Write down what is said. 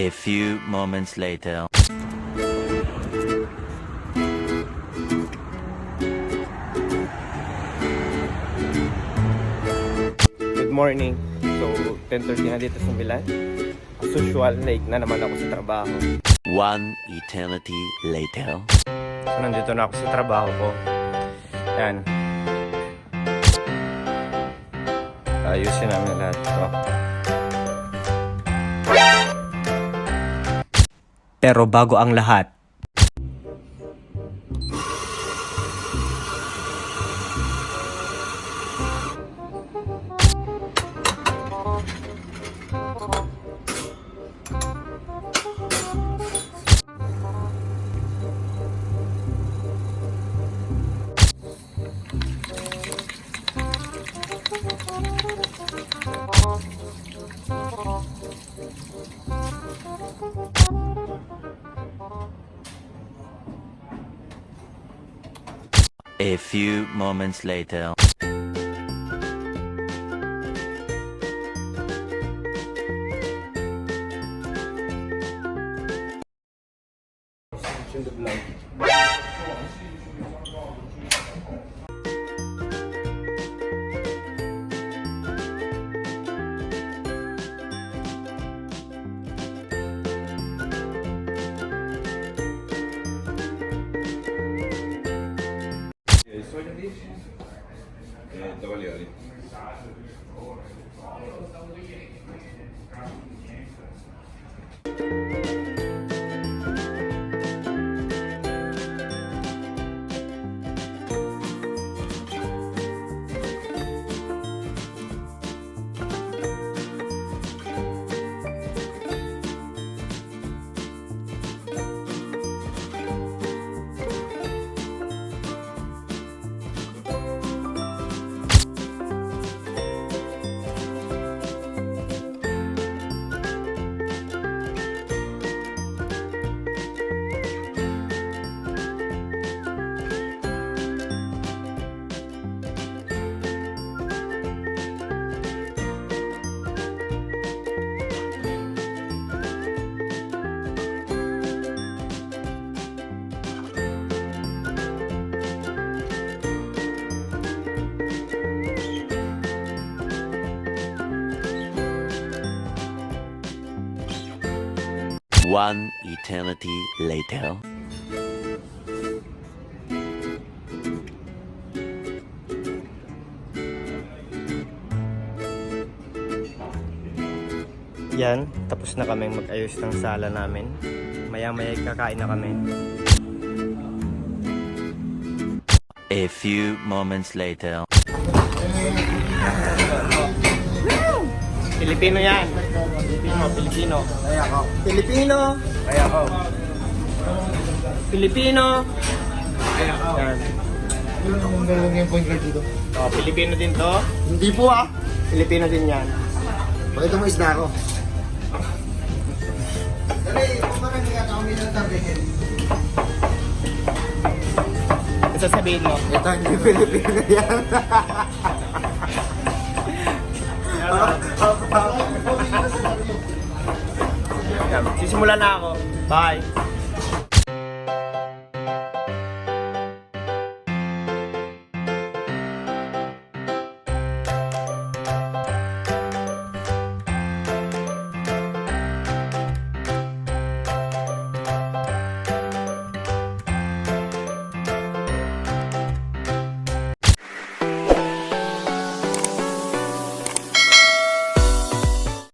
A few moments later. Good morning. So, 10:30 na dito sa Milan. As usual, late na naman ako sa trabaho. One eternity later. So, nandito na ako sa trabaho ko. Yan. Ayusin namin lahat ito. Pero bago ang lahat, A few moments later. Tavaliali. One eternity later. yan. Tapos na kami mag-ayos ng sala namin. Maya-maya kakain na kami. A few moments later. Pilipino yan. Pilipino. Kaya ako. Pilipino. Kaya ako. Pilipino. Kaya ako. Yan. Ano ang gawin yung point guard dito? Oh, Pilipino din to. Hindi po ah. Pilipino din yan. Pakita mo isda ko. Dali, kumarang kaya kami ng tabihin. Ano sasabihin mo? Ito, hindi Pilipino yan. Yan. Sisimula na ako. Bye.